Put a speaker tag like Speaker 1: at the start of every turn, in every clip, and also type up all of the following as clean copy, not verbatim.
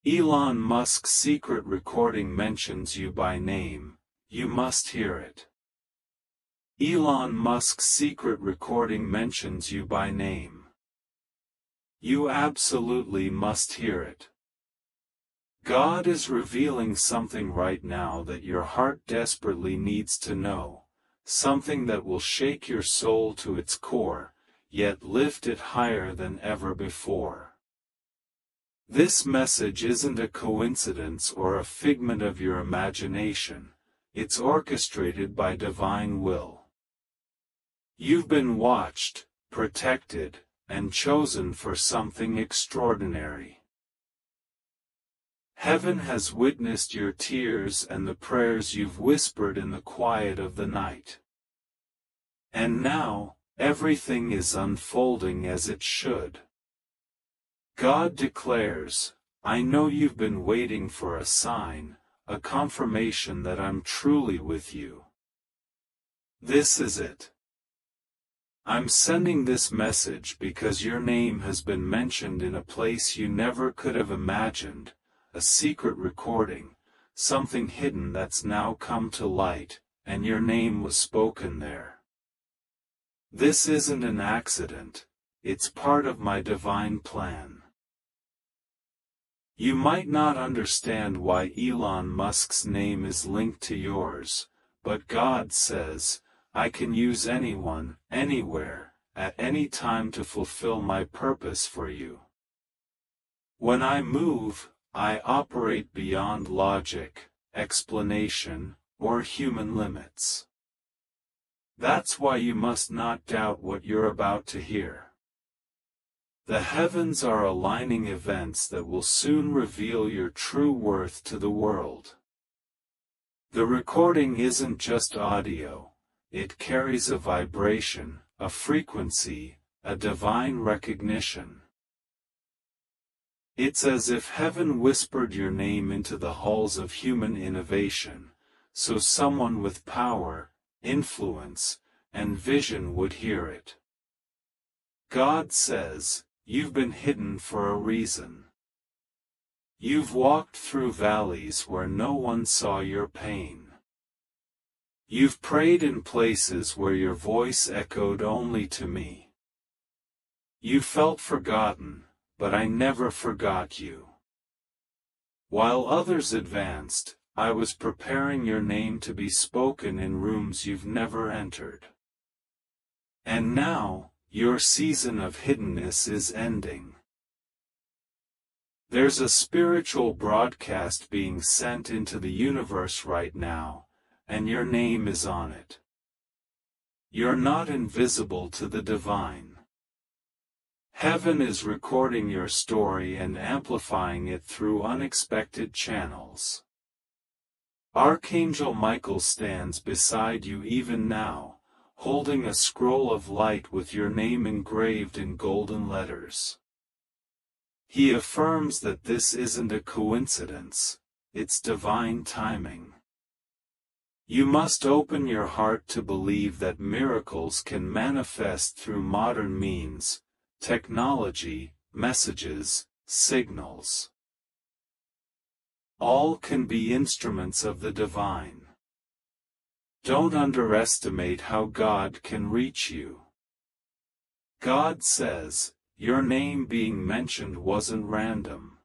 Speaker 1: Elon Musk's secret recording mentions you by name. You must hear it. Elon Musk's secret recording mentions you by name. You absolutely must hear it. God is revealing something right now that your heart desperately needs to know, something that will shake your soul to its core, yet lift it higher than ever before. This message isn't a coincidence or a figment of your imagination, it's orchestrated by divine will. You've been watched, protected, and chosen for something extraordinary. Heaven has witnessed your tears and the prayers you've whispered in the quiet of the night. And now, everything is unfolding as it should. God declares, I know you've been waiting for a sign, a confirmation that I'm truly with you. This is it. I'm sending this message because your name has been mentioned in a place you never could have imagined, a secret recording, something hidden that's now come to light, and your name was spoken there. This isn't an accident, it's part of my divine plan. You might not understand why Elon Musk's name is linked to yours, but God says, I can use anyone, anywhere, at any time to fulfill my purpose for you. When I move, I operate beyond logic, explanation, or human limits. That's why you must not doubt what you're about to hear. The heavens are aligning events that will soon reveal your true worth to the world. The recording isn't just audio, it carries a vibration, a frequency, a divine recognition. It's as if heaven whispered your name into the halls of human innovation, so someone with power, influence, and vision would hear it. God says, you've been hidden for a reason. You've walked through valleys where no one saw your pain. You've prayed in places where your voice echoed only to me. You felt forgotten, but I never forgot you. While others advanced, I was preparing your name to be spoken in rooms you've never entered. And now, your season of hiddenness is ending. There's a spiritual broadcast being sent into the universe right now, and your name is on it. You're not invisible to the divine. Heaven is recording your story and amplifying it through unexpected channels. Archangel Michael stands beside you even now, holding a scroll of light with your name engraved in golden letters. He affirms that this isn't a coincidence, it's divine timing. You must open your heart to believe that miracles can manifest through modern means, technology, messages, signals. All can be instruments of the divine. Don't underestimate how God can reach you. God says, your name being mentioned wasn't random.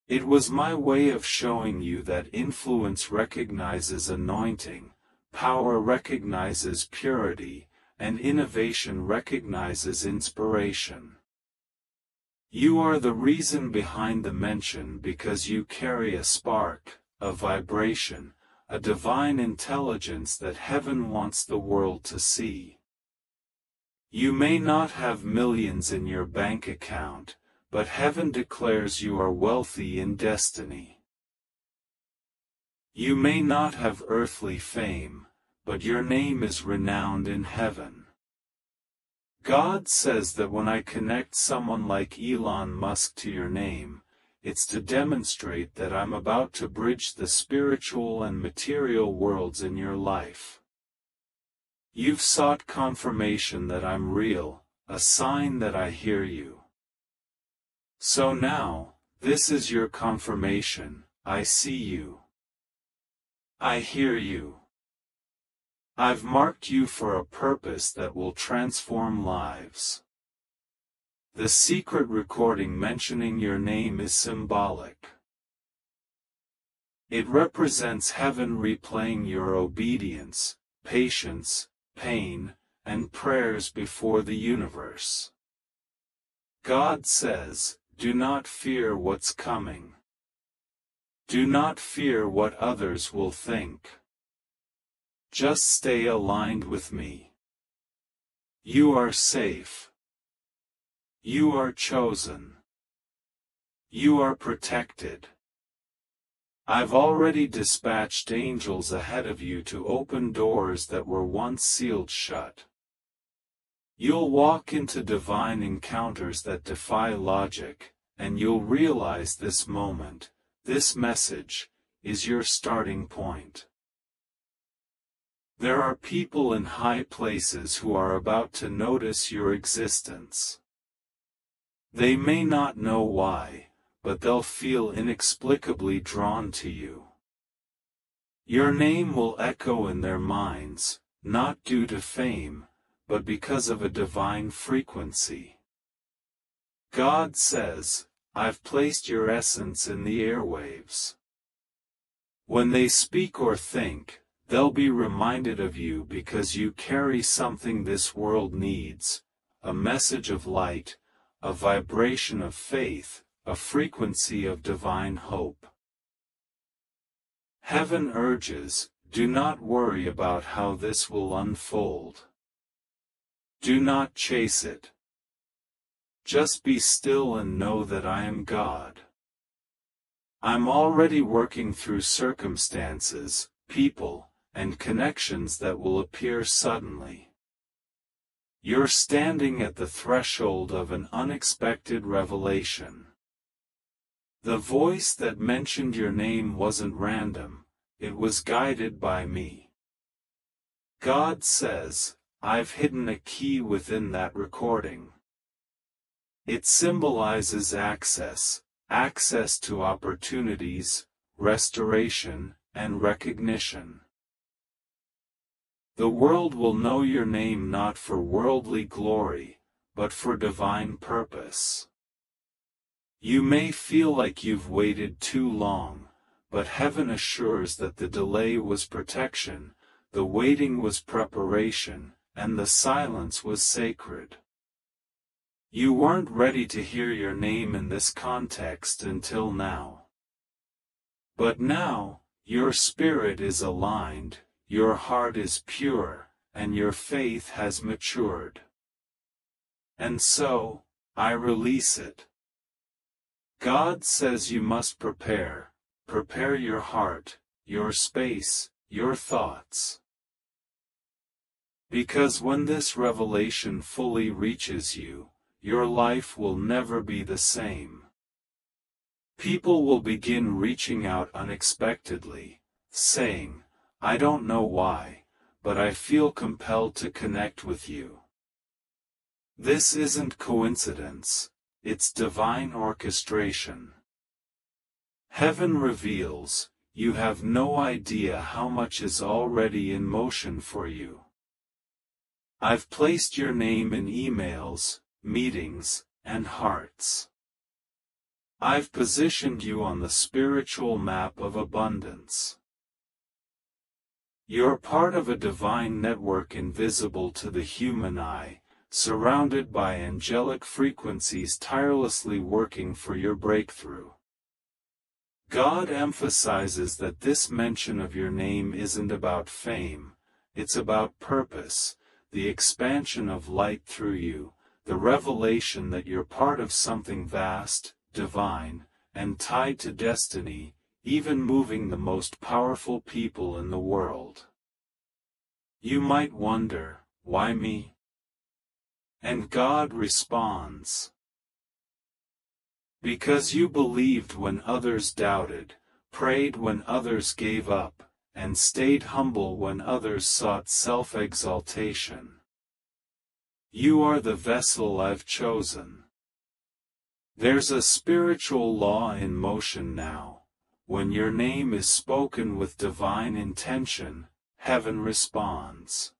Speaker 1: It was my way of showing you that influence recognizes anointing, power recognizes purity, and innovation recognizes inspiration. You are the reason behind the mention because you carry a spark, a vibration, a divine intelligence that heaven wants the world to see. You may not have millions in your bank account, but heaven declares you are wealthy in destiny. You may not have earthly fame, but your name is renowned in heaven. God says that when I connect someone like Elon Musk to your name, it's to demonstrate that I'm about to bridge the spiritual and material worlds in your life. You've sought confirmation that I'm real, a sign that I hear you. So now, This is your confirmation. I see you. I hear you. I've marked you for a purpose that will transform lives. The secret recording mentioning your name is symbolic. It represents heaven replaying your obedience, patience, pain, and prayers before the universe. God says, do not fear what's coming. Do not fear what others will think. Just stay aligned with me. You are safe. You are chosen. You are protected. I've already dispatched angels ahead of you to open doors that were once sealed shut. You'll walk into divine encounters that defy logic, and you'll realize this moment, this message, is your starting point. There are people in high places who are about to notice your existence. They may not know why, but they'll feel inexplicably drawn to you. Your name will echo in their minds, not due to fame, but because of a divine frequency. God says, I've placed your essence in the airwaves. When they speak or think, they'll be reminded of you because you carry something this world needs, a message of light, a vibration of faith, a frequency of divine hope. Heaven urges, do not worry about how this will unfold. Do not chase it. Just be still and know that I am God. I'm already working through circumstances, people, and connections that will appear suddenly. You're standing at the threshold of an unexpected revelation. The voice that mentioned your name wasn't random, it was guided by me. God says, I've hidden a key within that recording. It symbolizes access to opportunities, restoration, and recognition. The world will know your name not for worldly glory, but for divine purpose. You may feel like you've waited too long, but heaven assures that the delay was protection, the waiting was preparation, and the silence was sacred. You weren't ready to hear your name in this context until now. But now, your spirit is aligned, your heart is pure, and your faith has matured. And so, I release it. God says you must prepare your heart, your space, your thoughts. Because when this revelation fully reaches you, your life will never be the same. People will begin reaching out unexpectedly, saying, I don't know why, but I feel compelled to connect with you. This isn't coincidence, it's divine orchestration. Heaven reveals, you have no idea how much is already in motion for you. I've placed your name in emails, meetings, and hearts. I've positioned you on the spiritual map of abundance. You're part of a divine network invisible to the human eye, surrounded by angelic frequencies tirelessly working for your breakthrough. God emphasizes that this mention of your name isn't about fame, it's about purpose, the expansion of light through you, the revelation that you're part of something vast, divine, and tied to destiny, even moving the most powerful people in the world. You might wonder, why me? And God responds, because you believed when others doubted, prayed when others gave up, and stayed humble when others sought self-exaltation. You are the vessel I've chosen. There's a spiritual law in motion now. When your name is spoken with divine intention, heaven responds.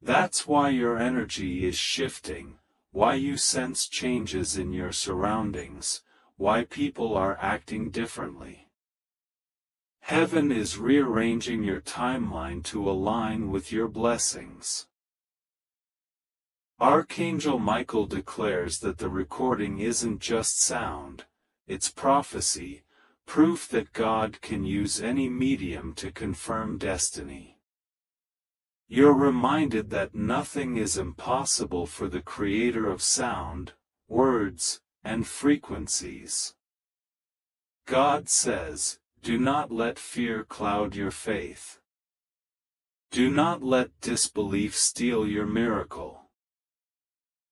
Speaker 1: That's why your energy is shifting, why you sense changes in your surroundings, why people are acting differently. Heaven is rearranging your timeline to align with your blessings. Archangel Michael declares that the recording isn't just sound, it's prophecy, proof that God can use any medium to confirm destiny. You're reminded that nothing is impossible for the Creator of sound, words, and frequencies. God says, do not let fear cloud your faith. Do not let disbelief steal your miracle.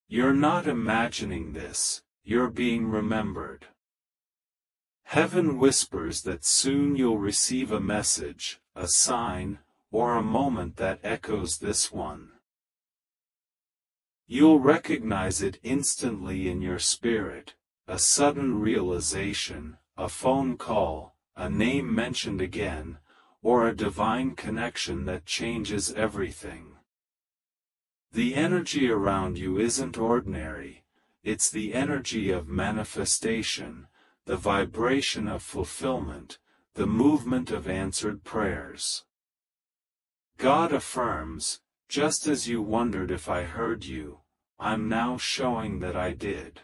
Speaker 1: You're not imagining this, you're being remembered. Heaven whispers that soon you'll receive a message, a sign, or a moment that echoes this one. You'll recognize it instantly in your spirit, a sudden realization, a phone call, a name mentioned again, or a divine connection that changes everything. The energy around you isn't ordinary, it's the energy of manifestation, the vibration of fulfillment, the movement of answered prayers. God affirms, just as you wondered if I heard you, I'm now showing that I did.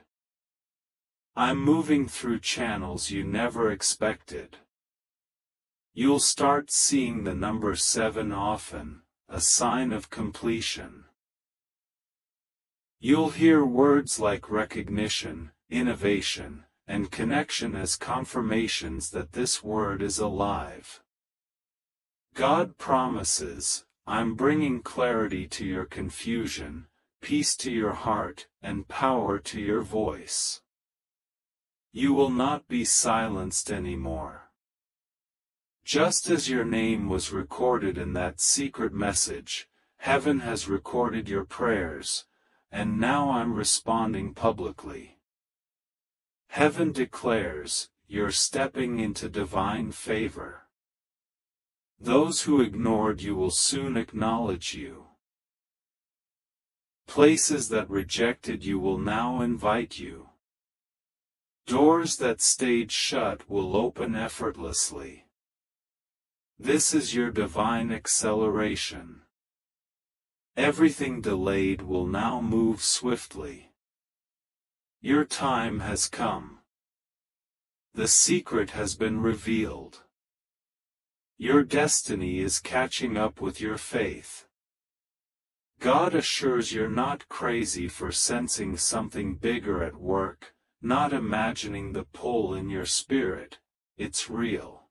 Speaker 1: I'm moving through channels you never expected. You'll start seeing the number 7 often, a sign of completion. You'll hear words like recognition, innovation, and connection as confirmations that this word is alive. God promises, I'm bringing clarity to your confusion, peace to your heart, and power to your voice. You will not be silenced anymore. Just as your name was recorded in that secret message, heaven has recorded your prayers, and now I'm responding publicly. Heaven declares, you're stepping into divine favor. Those who ignored you will soon acknowledge you. Places that rejected you will now invite you. Doors that stayed shut will open effortlessly. This is your divine acceleration. Everything delayed will now move swiftly. Your time has come. The secret has been revealed. Your destiny is catching up with your faith. God assures you're not crazy for sensing something bigger at work, not imagining the pull in your spirit, it's real.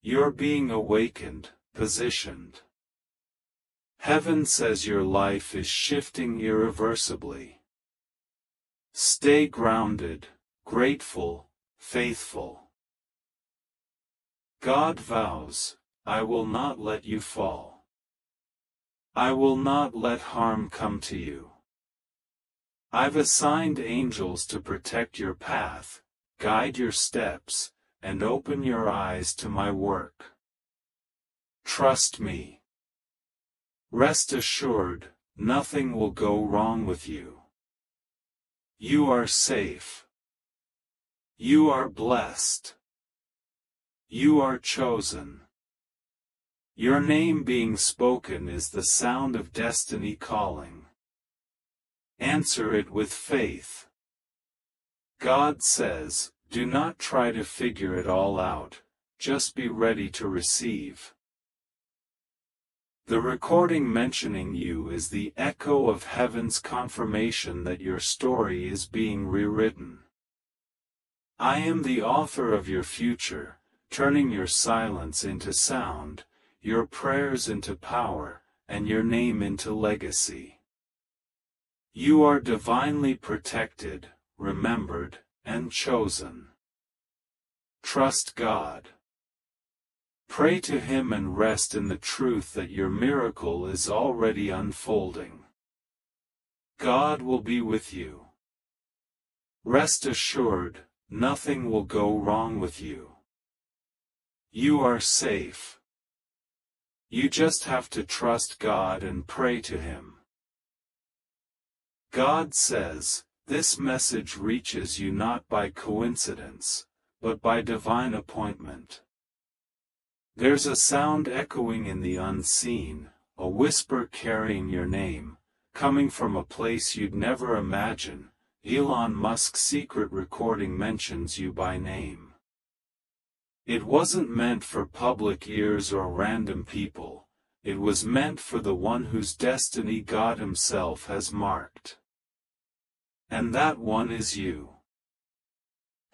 Speaker 1: You're being awakened, positioned. Heaven says your life is shifting irreversibly. Stay grounded, grateful, faithful. God vows, I will not let you fall. I will not let harm come to you. I've assigned angels to protect your path, guide your steps, and open your eyes to my work. Trust me. Rest assured, nothing will go wrong with you. You are safe. You are blessed. You are chosen. Your name being spoken is the sound of destiny calling. Answer it with faith. God says, do not try to figure it all out, just be ready to receive. The recording mentioning you is the echo of heaven's confirmation that your story is being rewritten. I am the author of your future, turning your silence into sound, your prayers into power, and your name into legacy. You are divinely protected, remembered, and chosen. Trust God. Pray to Him and rest in the truth that your miracle is already unfolding. God will be with you. Rest assured, nothing will go wrong with you. You are safe. You just have to trust God and pray to Him. God says, this message reaches you not by coincidence, but by divine appointment. There's a sound echoing in the unseen, a whisper carrying your name, coming from a place you'd never imagine. Elon Musk's secret recording mentions you by name. It wasn't meant for public ears or random people, it was meant for the one whose destiny God Himself has marked. And that one is you.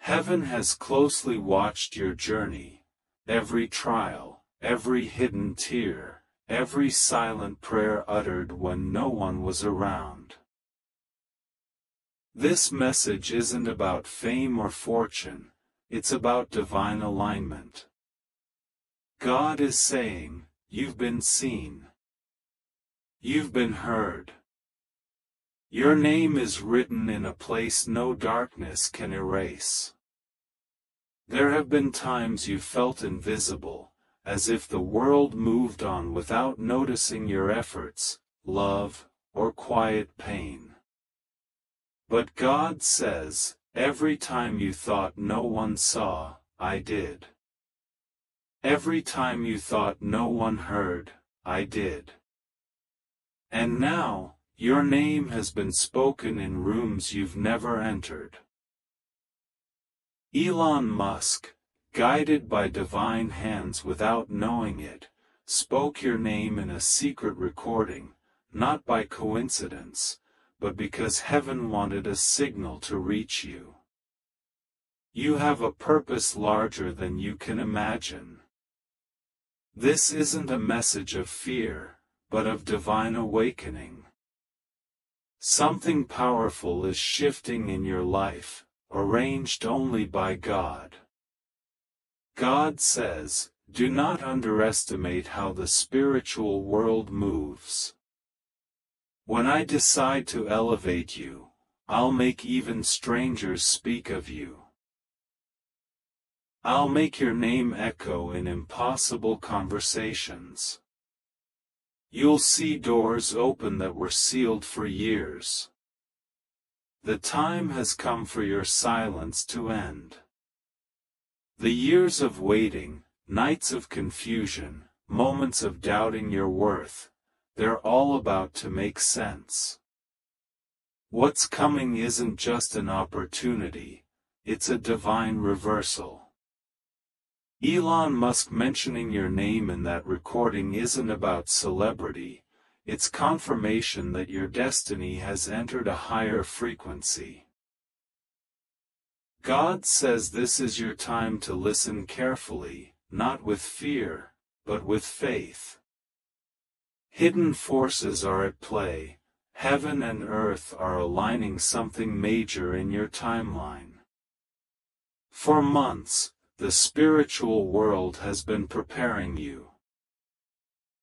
Speaker 1: Heaven has closely watched your journey, every trial, every hidden tear, every silent prayer uttered when no one was around. This message isn't about fame or fortune, it's about divine alignment. God is saying, you've been seen. You've been heard. Your name is written in a place no darkness can erase. There have been times you felt invisible, as if the world moved on without noticing your efforts, love, or quiet pain. But God says, every time you thought no one saw, I did. Every time you thought no one heard, I did. And now, your name has been spoken in rooms you've never entered. Elon Musk, guided by divine hands without knowing it, spoke your name in a secret recording, not by coincidence, but because heaven wanted a signal to reach you. You have a purpose larger than you can imagine. This isn't a message of fear, but of divine awakening. Something powerful is shifting in your life, arranged only by God. God says, do not underestimate how the spiritual world moves. When I decide to elevate you, I'll make even strangers speak of you. I'll make your name echo in impossible conversations. You'll see doors open that were sealed for years. The time has come for your silence to end. The years of waiting, nights of confusion, moments of doubting your worth, they're all about to make sense. What's coming isn't just an opportunity, it's a divine reversal. Elon Musk mentioning your name in that recording isn't about celebrity, it's confirmation that your destiny has entered a higher frequency. God says this is your time to listen carefully, not with fear, but with faith. Hidden forces are at play, heaven and earth are aligning something major in your timeline. For months, the spiritual world has been preparing you.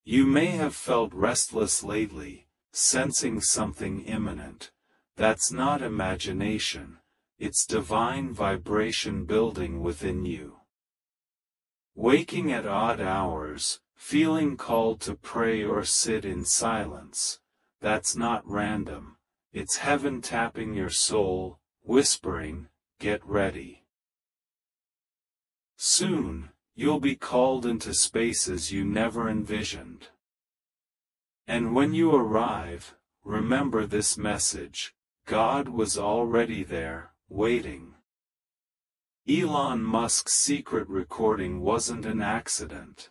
Speaker 1: You may have felt restless lately, sensing something imminent. That's not imagination, it's divine vibration building within you. Waking at odd hours, feeling called to pray or sit in silence, that's not random, it's heaven tapping your soul, whispering, get ready. Soon, you'll be called into spaces you never envisioned. And when you arrive, remember this message, God was already there, waiting. Elon Musk's secret recording wasn't an accident.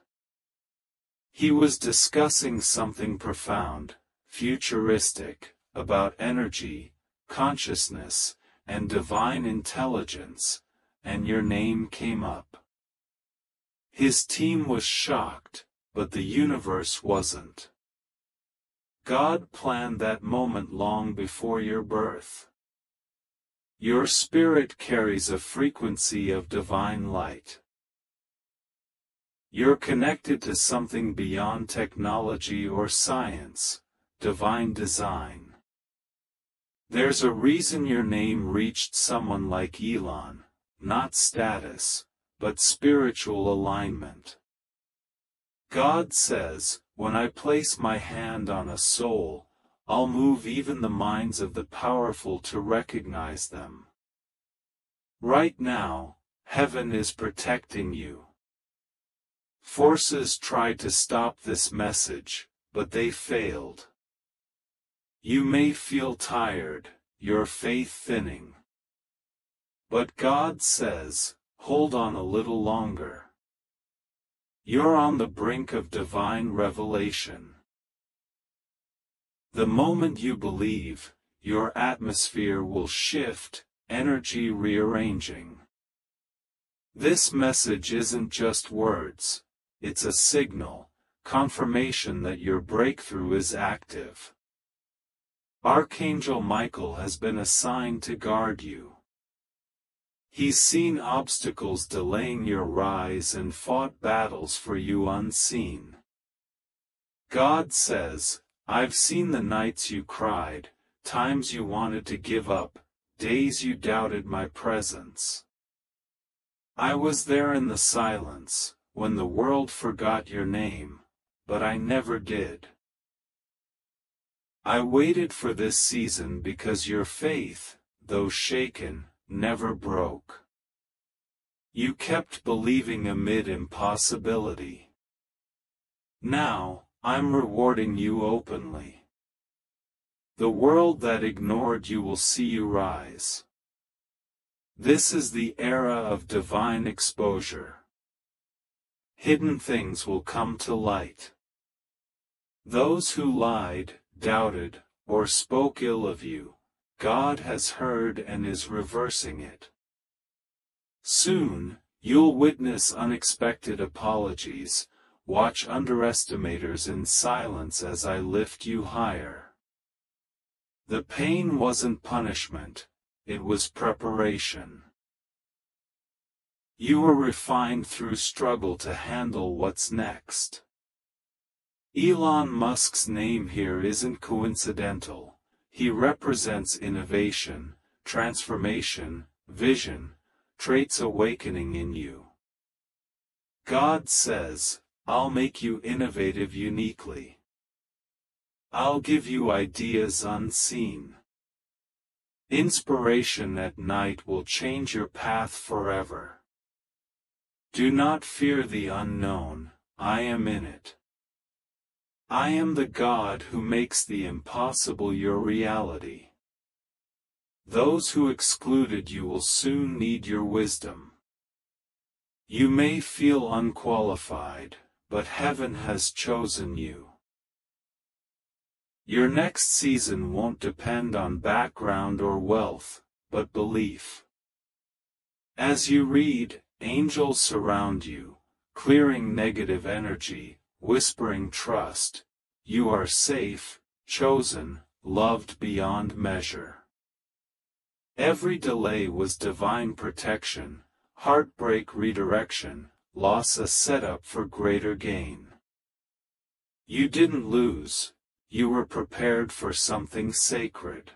Speaker 1: He was discussing something profound, futuristic, about energy, consciousness, and divine intelligence, and your name came up. His team was shocked, but the universe wasn't. God planned that moment long before your birth. Your spirit carries a frequency of divine light. You're connected to something beyond technology or science, divine design. There's a reason your name reached someone like Elon, not status, but spiritual alignment. God says, when I place my hand on a soul, I'll move even the minds of the powerful to recognize them. Right now, heaven is protecting you. Forces tried to stop this message, but they failed. You may feel tired, your faith thinning. But God says, hold on a little longer. You're on the brink of divine revelation. The moment you believe, your atmosphere will shift, energy rearranging. This message isn't just words, it's a signal, confirmation that your breakthrough is active. Archangel Michael has been assigned to guard you. He's seen obstacles delaying your rise and fought battles for you unseen. God says, I've seen the nights you cried, times you wanted to give up, days you doubted my presence. I was there in the silence, when the world forgot your name, but I never did. I waited for this season because your faith, though shaken, never broke. You kept believing amid impossibility. Now, I'm rewarding you openly. The world that ignored you will see you rise. This is the era of divine exposure. Hidden things will come to light. Those who lied, doubted, or spoke ill of you, God has heard and is reversing it. Soon, you'll witness unexpected apologies, watch underestimators in silence as I lift you higher. The pain wasn't punishment, it was preparation. You were refined through struggle to handle what's next. Elon Musk's name here isn't coincidental. He represents innovation, transformation, vision, traits awakening in you. God says, I'll make you innovative uniquely. I'll give you ideas unseen. Inspiration at night will change your path forever. Do not fear the unknown, I am in it. I am the God who makes the impossible your reality. Those who excluded you will soon need your wisdom. You may feel unqualified, but heaven has chosen you. Your next season won't depend on background or wealth, but belief. As you read, angels surround you, clearing negative energy, whispering trust. You are safe, chosen, loved beyond measure. Every delay was divine protection, heartbreak redirection, loss a setup for greater gain. You didn't lose, you were prepared for something sacred.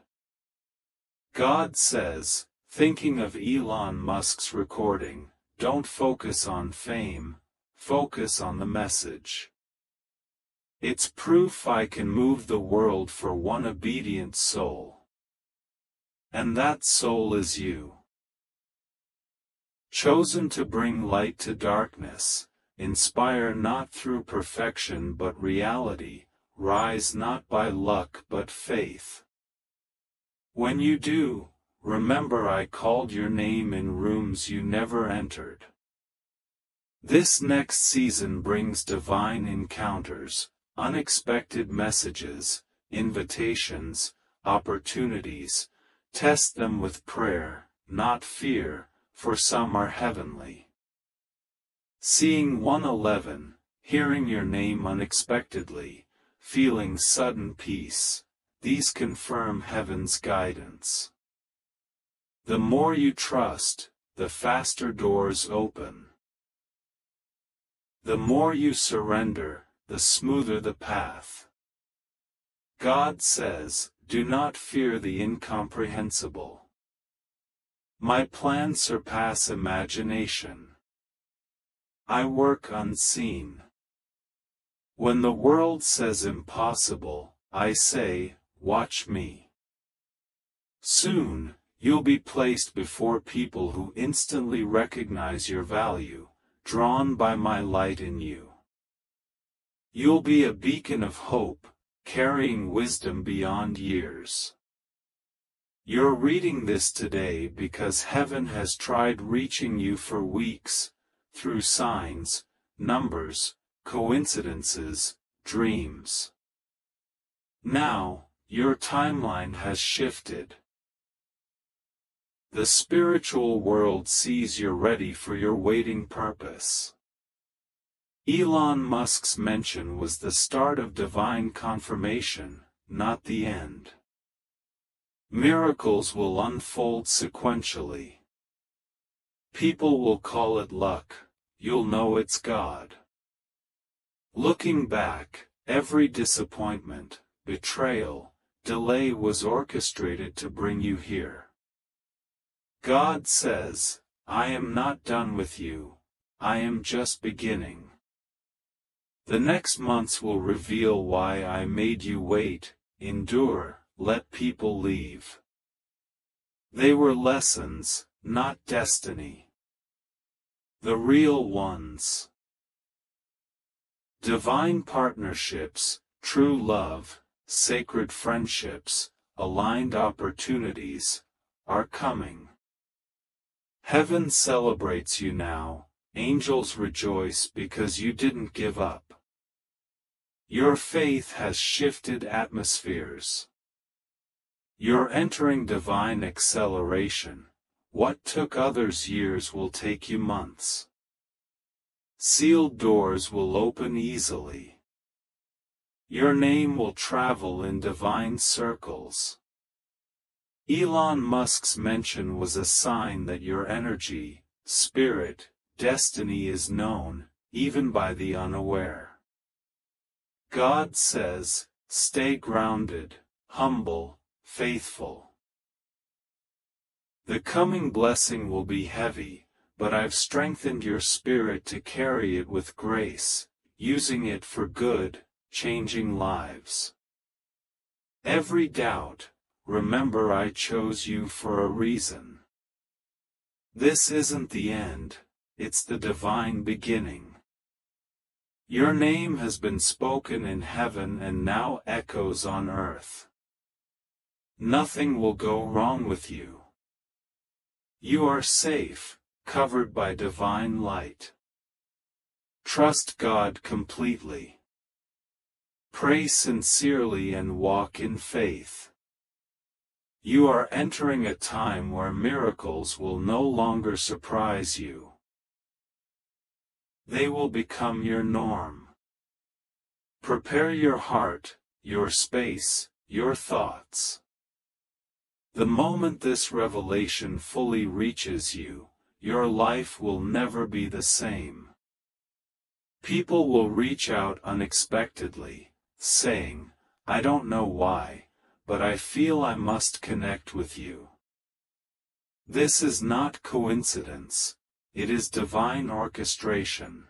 Speaker 1: God says, thinking of Elon Musk's recording, don't focus on fame, focus on the message. It's proof I can move the world for one obedient soul. And that soul is you. Chosen to bring light to darkness, inspire not through perfection but reality, rise not by luck but faith. When you do, remember I called your name in rooms you never entered. This next season brings divine encounters, unexpected messages, invitations, opportunities. Test them with prayer, not fear, for some are heavenly. Seeing 111, hearing your name unexpectedly, feeling sudden peace, these confirm heaven's guidance. The more you trust, the faster doors open. The more you surrender, the smoother the path. God says, do not fear the incomprehensible. My plans surpass imagination. I work unseen. When the world says impossible, I say, watch me. Soon, you'll be placed before people who instantly recognize your value, drawn by my light in you. You'll be a beacon of hope, carrying wisdom beyond years. You're reading this today because heaven has tried reaching you for weeks, through signs, numbers, coincidences, dreams. Now, your timeline has shifted. The spiritual world sees you're ready for your waiting purpose. Elon Musk's mention was the start of divine confirmation, not the end. Miracles will unfold sequentially. People will call it luck, you'll know it's God. Looking back, every disappointment, betrayal, delay was orchestrated to bring you here. God says, I am not done with you, I am just beginning. The next months will reveal why I made you wait, endure, let people leave. They were lessons, not destiny. The real ones. Divine partnerships, true love, sacred friendships, aligned opportunities, are coming. Heaven celebrates you now, angels rejoice because you didn't give up. Your faith has shifted atmospheres. You're entering divine acceleration. What took others years will take you months. Sealed doors will open easily. Your name will travel in divine circles. Elon Musk's mention was a sign that your energy, spirit, destiny is known, even by the unaware. God says, stay grounded, humble, faithful. The coming blessing will be heavy, but I've strengthened your spirit to carry it with grace, using it for good, changing lives. Every doubt, remember I chose you for a reason. This isn't the end, it's the divine beginning. Your name has been spoken in heaven and now echoes on earth. Nothing will go wrong with you. You are safe, covered by divine light. Trust God completely. Pray sincerely and walk in faith. You are entering a time where miracles will no longer surprise you. They will become your norm. Prepare your heart, your space, your thoughts. The moment this revelation fully reaches you, your life will never be the same. People will reach out unexpectedly, saying, I don't know why, but I feel I must connect with you. This is not coincidence, it is divine orchestration.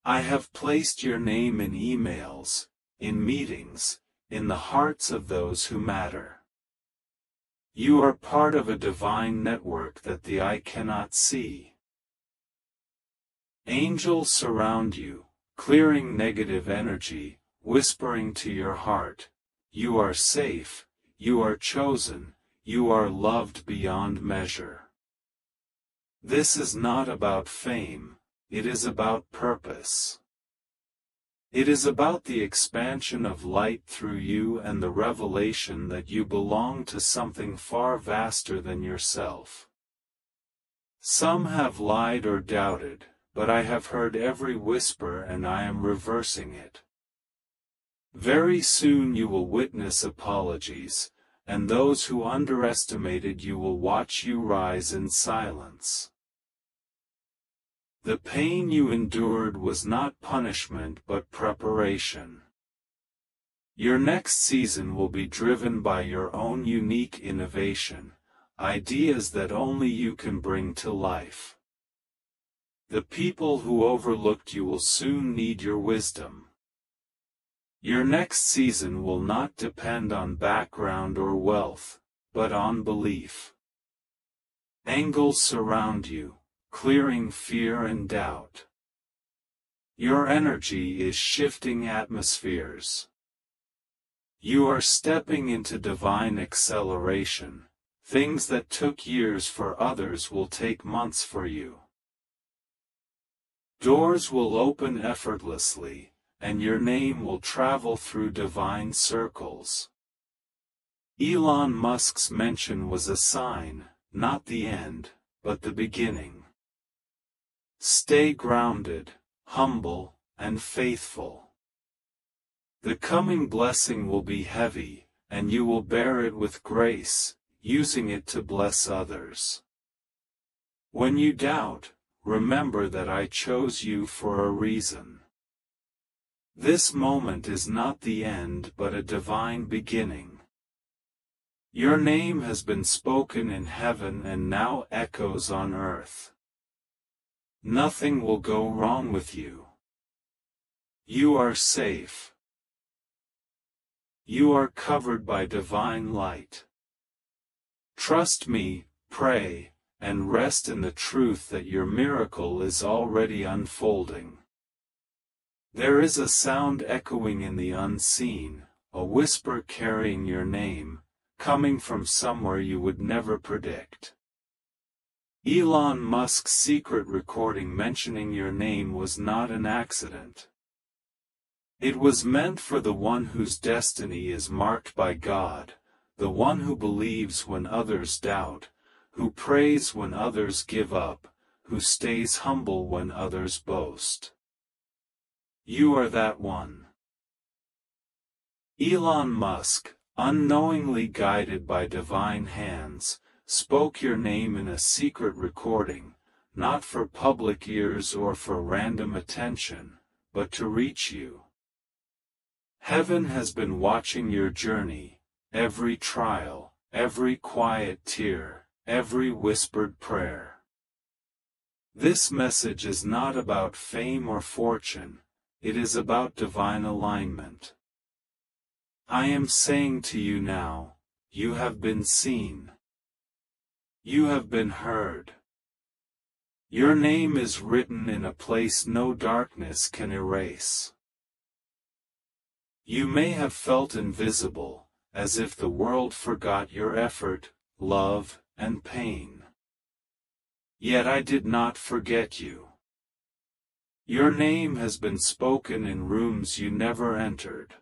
Speaker 1: I have placed your name in emails, in meetings, in the hearts of those who matter. You are part of a divine network that the eye cannot see. Angels surround you, clearing negative energy, whispering to your heart, you are safe, you are chosen, you are loved beyond measure. This is not about fame, it is about purpose. It is about the expansion of light through you and the revelation that you belong to something far vaster than yourself. Some have lied or doubted, but I have heard every whisper and I am reversing it. Very soon you will witness apologies, and those who underestimated you will watch you rise in silence. The pain you endured was not punishment but preparation. Your next season will be driven by your own unique innovation, ideas that only you can bring to life. The people who overlooked you will soon need your wisdom. Your next season will not depend on background or wealth, but on belief. Angels surround you, clearing fear and doubt. Your energy is shifting atmospheres. You are stepping into divine acceleration. Things that took years for others will take months for you. Doors will open effortlessly, and your name will travel through divine circles. Elon Musk's mention was a sign, not the end, but the beginning. Stay grounded, humble, and faithful. The coming blessing will be heavy, and you will bear it with grace, using it to bless others. When you doubt, remember that I chose you for a reason. This moment is not the end but a divine beginning. Your name has been spoken in heaven and now echoes on earth. Nothing will go wrong with you. You are safe. You are covered by divine light. Trust me, pray, and rest in the truth that your miracle is already unfolding. There is a sound echoing in the unseen, a whisper carrying your name, coming from somewhere you would never predict. Elon Musk's secret recording mentioning your name was not an accident. It was meant for the one whose destiny is marked by God, the one who believes when others doubt, who prays when others give up, who stays humble when others boast. You are that one. Elon Musk, unknowingly guided by divine hands, spoke your name in a secret recording, not for public ears or for random attention, but to reach you. Heaven has been watching your journey, every trial, every quiet tear, every whispered prayer. This message is not about fame or fortune, it is about divine alignment. I am saying to you now, you have been seen. You have been heard. Your name is written in a place no darkness can erase. You may have felt invisible, as if the world forgot your effort, love, and pain. Yet I did not forget you. Your name has been spoken in rooms you never entered.